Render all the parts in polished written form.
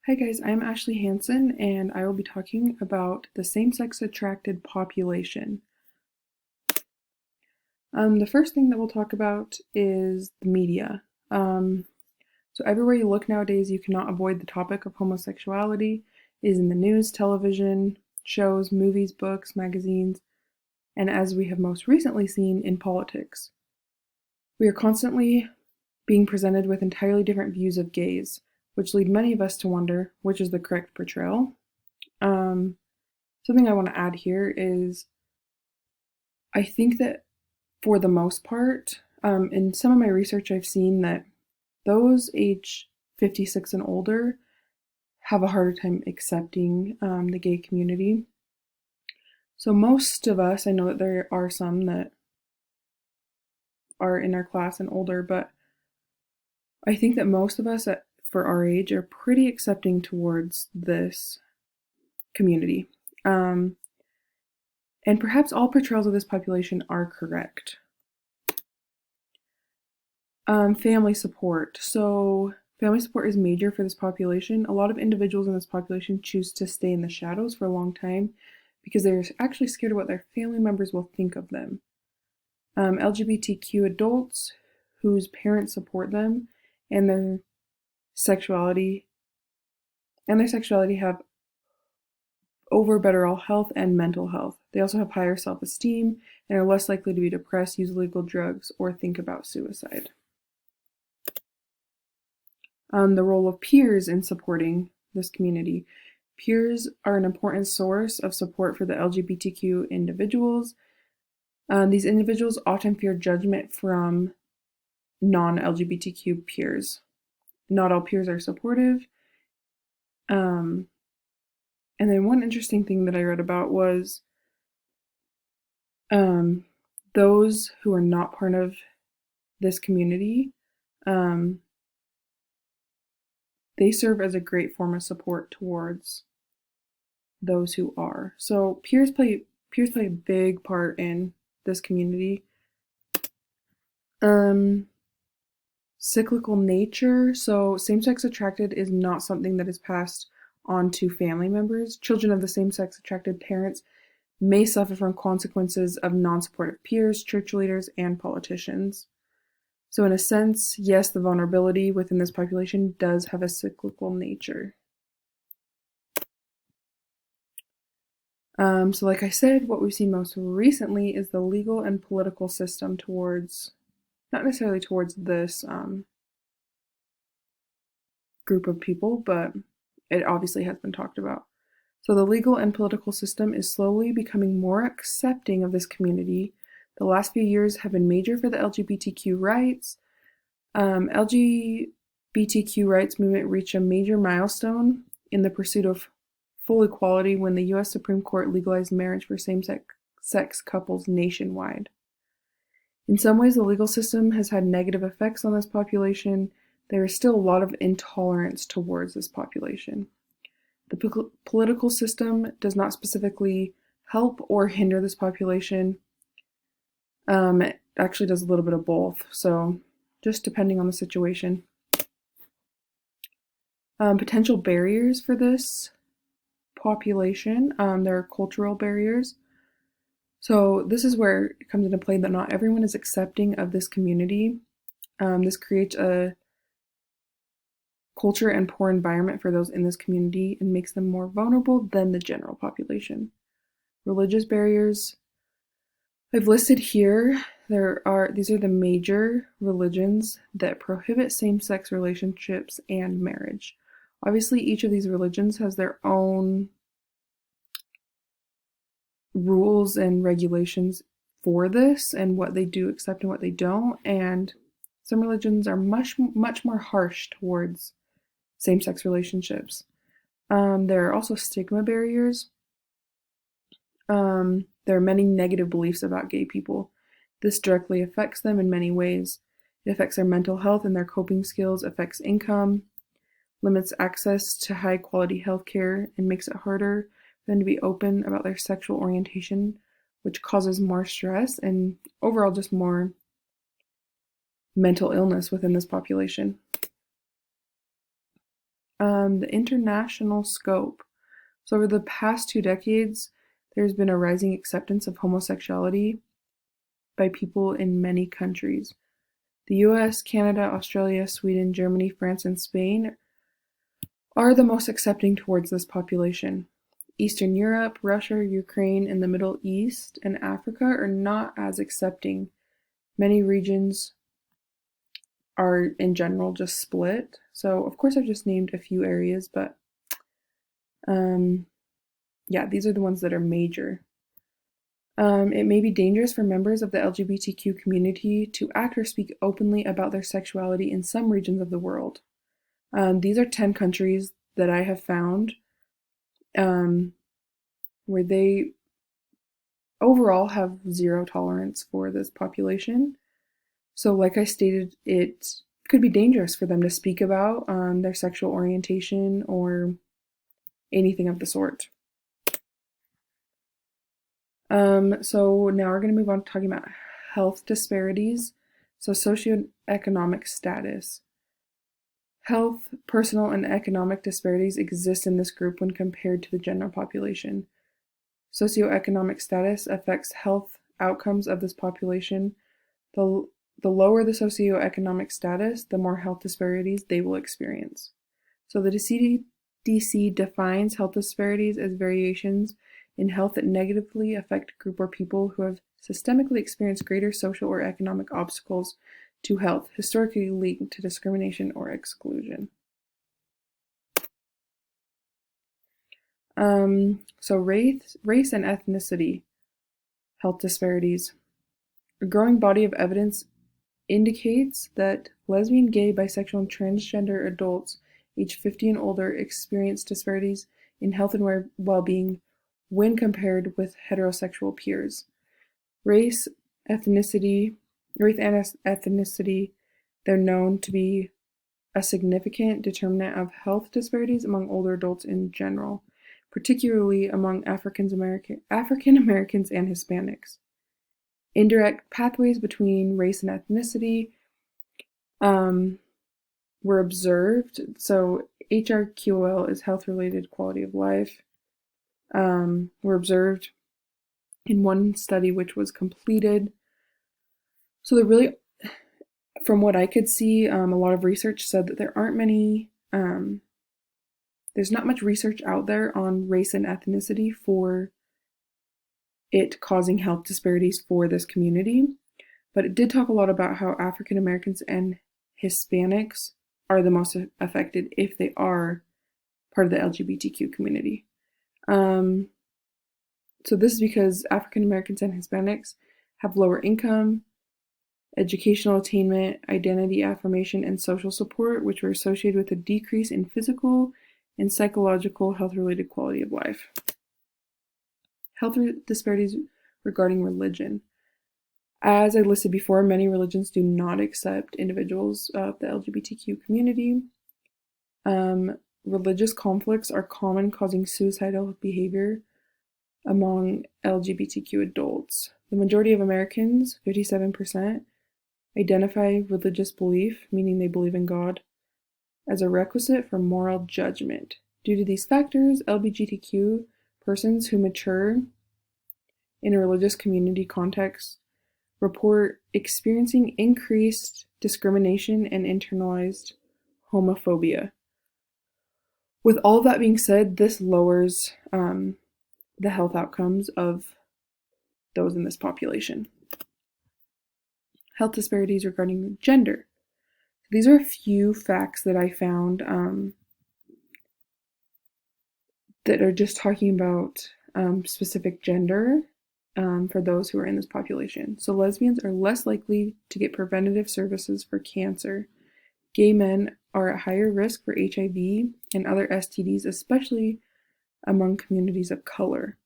Hi guys, I'm Ashley Hansen and I will be talking about the same-sex attracted population. The first thing that we'll talk about is the media. So everywhere you look nowadays, you cannot avoid the topic of homosexuality. It is in the news, television, shows, movies, books, magazines, and as we have most recently seen, in politics. We are constantly being presented with entirely different views of gays, which lead many of us to wonder which is the correct portrayal. Something I want to add here is I think that for the most part, in some of my research, I've seen that those age 56 and older have a harder time accepting the gay community. So most of us, I know that there are some that are in our class and older, but I think that most of us for our age are pretty accepting towards this community. And perhaps all portrayals of this population are correct. Family support. So family support is major for this population. A lot of individuals in this population choose to stay in the shadows for a long time because they're actually scared of what their family members will think of them. LGBTQ adults whose parents support them and their sexuality have overall health and mental health. They also have higher self-esteem and are less likely to be depressed, use illegal drugs, or think about suicide. The role of peers in supporting this community. Peers are an important source of support for the LGBTQ individuals. These individuals often fear judgment from non-LGBTQ peers. Not all peers are supportive. And then one interesting thing that I read about was those who are not part of this community, they serve as a great form of support towards those who are. So peers play a big part in this community. Cyclical nature. So same-sex attracted is not something that is passed on to family members. Children of the same-sex attracted parents may suffer from consequences of non-supportive peers, church leaders, and politicians. So in a sense, yes, the vulnerability within this population does have a cyclical nature. So like I said, what we've seen most recently is the legal and political system towards, not necessarily towards this group of people, but it obviously has been talked about. So the legal and political system is slowly becoming more accepting of this community. The last few years have been major for the LGBTQ rights. LGBTQ rights movement reached a major milestone in the pursuit of full equality when the U.S. Supreme Court legalized marriage for same-sex couples nationwide. In some ways, the legal system has had negative effects on this population. There is still a lot of intolerance towards this population. The political system does not specifically help or hinder this population. It actually does a little bit of both, so just depending on the situation. Potential barriers for this population. There are cultural barriers. So this is where it comes into play that not everyone is accepting of this community. This creates a culture and poor environment for those in this community and makes them more vulnerable than the general population. Religious barriers. I've listed here, these are the major religions that prohibit same-sex relationships and marriage. Obviously, each of these religions has their own rules and regulations for this and what they do accept and what they don't, and some religions are much more harsh towards same-sex relationships. There are also stigma barriers. There are many negative beliefs about gay people. This directly affects them in many ways. It affects their mental health and their coping skills, affects income, limits access to high-quality healthcare, and makes it harder for them to be open about their sexual orientation, which causes more stress and overall just more mental illness within this population. The international scope. So over the past 2 decades, there's been a rising acceptance of homosexuality by people in many countries. The US, Canada, Australia, Sweden, Germany, France, and Spain are the most accepting towards this population. Eastern Europe, Russia, Ukraine, and the Middle East and Africa are not as accepting. Many regions are in general just split. So of course I've just named a few areas, but yeah, these are the ones that are major. It may be dangerous for members of the LGBTQ community to act or speak openly about their sexuality in some regions of the world. These are 10 countries that I have found where they overall have zero tolerance for this population. So like I stated, it could be dangerous for them to speak about their sexual orientation or anything of the sort. So now we're going to move on to talking about health disparities. So socioeconomic status. Health, personal, and economic disparities exist in this group when compared to the general population. Socioeconomic status affects health outcomes of this population. The lower the socioeconomic status, the more health disparities they will experience. So the CDC defines health disparities as variations in health that negatively affect a group or people who have systemically experienced greater social or economic obstacles to health, historically linked to discrimination or exclusion. So race and ethnicity, health disparities. A growing body of evidence indicates that lesbian, gay, bisexual, and transgender adults aged 50 and older experience disparities in health and well-being when compared with heterosexual peers. Race and ethnicity, they're known to be a significant determinant of health disparities among older adults in general, particularly among African Americans and Hispanics. Indirect pathways between race and ethnicity were observed. So HRQOL is health-related quality of life. Were observed in one study which was completed. So there really, from what I could see, a lot of research said that there aren't many, there's not much research out there on race and ethnicity for it causing health disparities for this community. But it did talk a lot about how African Americans and Hispanics are the most affected if they are part of the LGBTQ community. So this is because African Americans and Hispanics have lower income, educational attainment, identity affirmation, and social support, which were associated with a decrease in physical and psychological health-related quality of life. Health disparities regarding religion. As I listed before, many religions do not accept individuals of the LGBTQ community. Religious conflicts are common, causing suicidal behavior among LGBTQ adults. The majority of Americans, 57%, identify religious belief, meaning they believe in God, as a requisite for moral judgment. Due to these factors, LGBTQ persons who mature in a religious community context report experiencing increased discrimination and internalized homophobia. With all of that being said, this lowers the health outcomes of those in this population. Health disparities regarding gender. These are a few facts that I found that are just talking about specific gender for those who are in this population. So lesbians are less likely to get preventative services for cancer. Gay men are at higher risk for HIV and other STDs, especially among communities of color.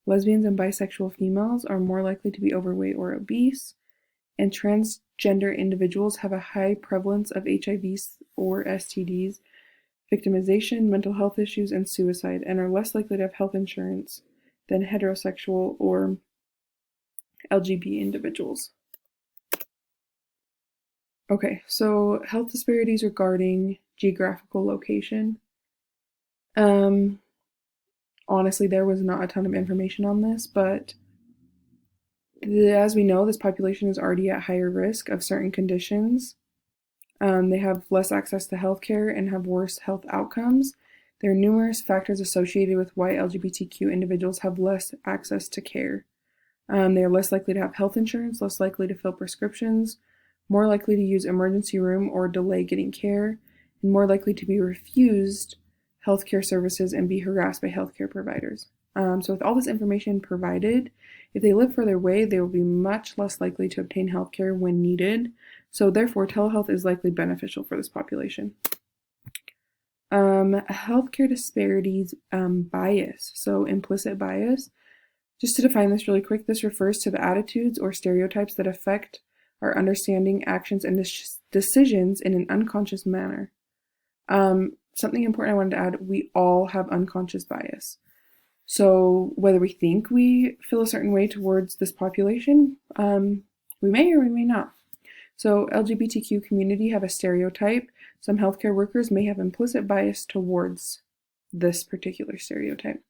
Lesbians and bisexual females are more likely to be overweight or obese, and transgender individuals have a high prevalence of HIV or STDs, victimization, mental health issues, and suicide, and are less likely to have health insurance than heterosexual or LGBT individuals. Okay, so health disparities regarding geographical location. Um, Honestly, there was not a ton of information on this, but as we know, this population is already at higher risk of certain conditions. They have less access to healthcare and have worse health outcomes. There are numerous factors associated with why LGBTQ individuals have less access to care. They are less likely to have health insurance, less likely to fill prescriptions, more likely to use emergency room or delay getting care, and more likely to be refused healthcare services and be harassed by healthcare providers. So, with all this information provided, if they live further away, they will be much less likely to obtain healthcare when needed. So, therefore, telehealth is likely beneficial for this population. Healthcare disparities bias, so implicit bias. Just to define this really quick, this refers to the attitudes or stereotypes that affect our understanding, actions, and decisions in an unconscious manner. Something important I wanted to add, we all have unconscious bias. So whether we think we feel a certain way towards this population, we may or we may not. So LGBTQ community have a stereotype. Some healthcare workers may have implicit bias towards this particular stereotype.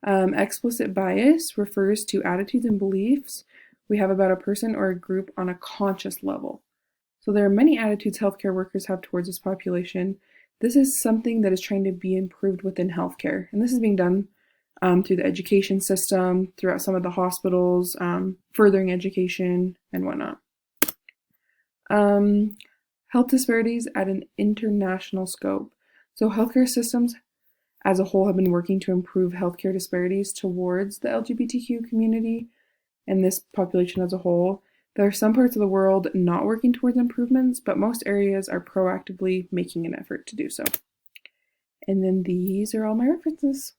Explicit bias refers to attitudes and beliefs we have about a person or a group on a conscious level. So there are many attitudes healthcare workers have towards this population. This is something that is trying to be improved within healthcare, and this is being done through the education system, throughout some of the hospitals, furthering education, and whatnot. Health disparities at an international scope. So healthcare systems as a whole have been working to improve healthcare disparities towards the LGBTQ community and this population as a whole. There are some parts of the world not working towards improvements, but most areas are proactively making an effort to do so. And then these are all my references.